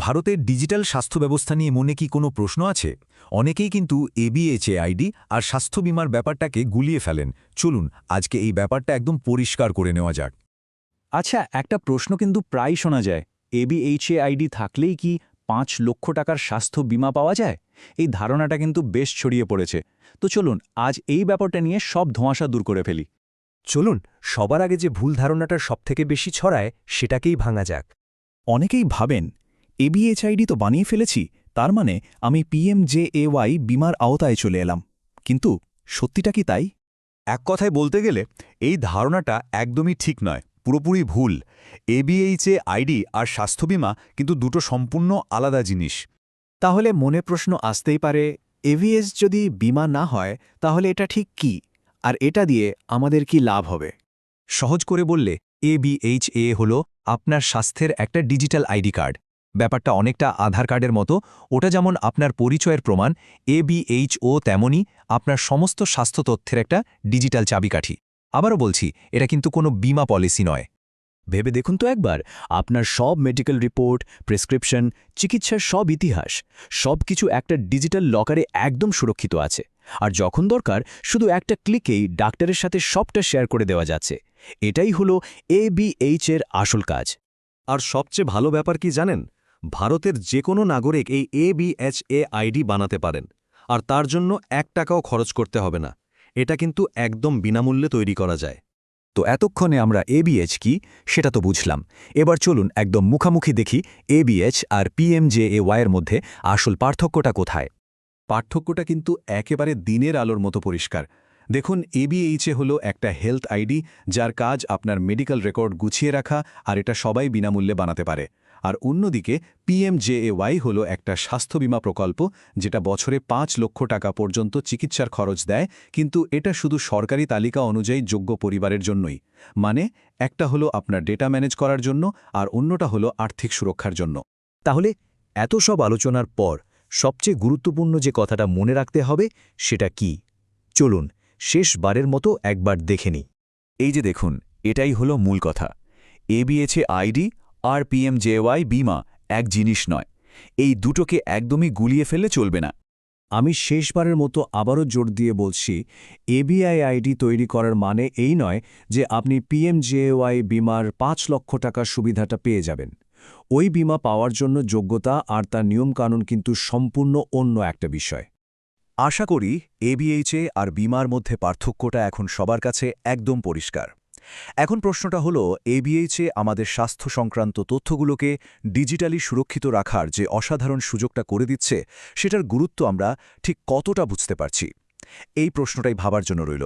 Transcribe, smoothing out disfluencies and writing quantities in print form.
ভারতের ডিজিটাল স্বাস্থ্য ব্যবস্থা নিয়ে মনে কি কোনো প্রশ্ন আছে? অনেকেই কিন্তু এবিএইচএআইডি আর স্বাস্থ্য বীমার ব্যাপারটাকে গুলিয়ে ফেলেন। চলুন আজকে এই ব্যাপারটা একদম পরিষ্কার করে নেওয়া যাক। আচ্ছা, একটা প্রশ্ন কিন্তু প্রায় শোনা যায়। এবিএইচএআইডি থাকলেই কি ৫ লক্ষ টাকার স্বাস্থ্য বীমা পাওয়া যায়? এই ধারণাটা কিন্তু বেশ ছড়িয়ে পড়েছে। তো চলুন আজ এই ব্যাপারটা নিয়ে সব ধোঁয়াশা দূর করে ফেলি। চলুন সবার আগে যে ভুল ধারণাটা সবথেকে বেশি ছড়ায় সেটাকেই ভাঙা যাক। অনেকেই ভাবেন এবিএইচআইডি তো বানিয়ে ফেলেছি, তার মানে আমি পিএমজেএওয়াই বীমার আওতায় চলে এলাম। কিন্তু সত্যিটা কি তাই? এক কথায় বলতে গেলে এই ধারণাটা একদমই ঠিক নয়, পুরোপুরি ভুল। এবিএইচএআইডি আর স্বাস্থ্য বীমা কিন্তু দুটো সম্পূর্ণ আলাদা জিনিস। তাহলে মনে প্রশ্ন আসতেই পারে, এভিএস যদি বীমা না হয় তাহলে এটা ঠিক কি, আর এটা দিয়ে আমাদের কি লাভ হবে? সহজ করে বললে এবিএইচএ হল আপনার স্বাস্থ্যের একটা ডিজিটাল আইডি কার্ড। ব্যাপারটা অনেকটা আধার কার্ডের মতো। ওটা যেমন আপনার পরিচয়ের প্রমাণ, এবিএইচও তেমনই আপনার সমস্ত স্বাস্থ্য তথ্যের একটা ডিজিটাল চাবিকাঠি। আবারও বলছি, এটা কিন্তু কোনো বীমা পলিসি নয়। ভেবে দেখুন তো একবার, আপনার সব মেডিকেল রিপোর্ট, প্রেসক্রিপশন, চিকিৎসার সব ইতিহাস, সব কিছু একটা ডিজিটাল লকারে একদম সুরক্ষিত আছে। আর যখন দরকার শুধু একটা ক্লিকেই ডাক্তারের সাথে সবটা শেয়ার করে দেওয়া যাচ্ছে। এটাই হলো এবিএইচ-এর আসল কাজ। আর সবচেয়ে ভালো ব্যাপার কি জানেন? ভারতের যে কোনো নাগরিক এই এবিএইচএআইডি বানাতে পারেন, আর তার জন্য ১ টাকাও খরচ করতে হবে না। এটা কিন্তু একদম বিনামূল্যে তৈরি করা যায়। তো এতক্ষণে আমরা এবিএইচ কি সেটা তো বুঝলাম। এবার চলুন একদম মুখামুখি দেখি এবিএইচ আর পিএমজেএওয়াইয়ের মধ্যে আসল পার্থক্যটা কোথায়। পার্থক্যটা কিন্তু একেবারে দিনের আলোর মতো পরিষ্কার। দেখুন, এবিএইচএ হলো একটা হেলথ আইডি, যার কাজ আপনার মেডিকেল রেকর্ড গুছিয়ে রাখা, আর এটা সবাই বিনামূল্যে বানাতে পারে। আর অন্যদিকে পিএমজেএওয়াই হলো একটা স্বাস্থ্য বীমা প্রকল্প, যেটা বছরে ৫ লক্ষ টাকা পর্যন্ত চিকিৎসার খরচ দেয়, কিন্তু এটা শুধু সরকারি তালিকা অনুযায়ী যোগ্য পরিবারের জন্যই। মানে একটা হলো আপনার ডেটা ম্যানেজ করার জন্য, আর অন্যটা হলো আর্থিক সুরক্ষার জন্য। তাহলে এত সব আলোচনার পর সবচেয়ে গুরুত্বপূর্ণ যে কথাটা মনে রাখতে হবে সেটা কি? চলুন শেষবারের মতো একবার দেখে নিই। এই যে দেখুন, এটাই হলো মূল কথা। এবিএইচআইডি আর পিএমজেওয়াই বীমা এক জিনিস নয়। এই দুটোকে একদমই গুলিয়ে ফেললে চলবে না। আমি শেষবারের মতো আবারও জোর দিয়ে বলছি, এবিআইআইডি তৈরি করার মানে এই নয় যে আপনি পিএমজেওয়াই বীমার ৫ লক্ষ টাকার সুবিধাটা পেয়ে যাবেন। ওই বীমা পাওয়ার জন্য যোগ্যতা আর তার নিয়মকানুন কিন্তু সম্পূর্ণ অন্য একটা বিষয়। আশা করি এবিএইচএ আর বীমার মধ্যে পার্থক্যটা এখন সবার কাছে একদম পরিষ্কার। এখন প্রশ্নটা হলো, এবিএইচএ আমাদের স্বাস্থ্য সংক্রান্ত তথ্যগুলোকে ডিজিটালি সুরক্ষিত রাখার যে অসাধারণ সুযোগটা করে দিচ্ছে, সেটার গুরুত্ব আমরা ঠিক কতটা বুঝতে পারছি? এই প্রশ্নটাই ভাবার জন্য রইল।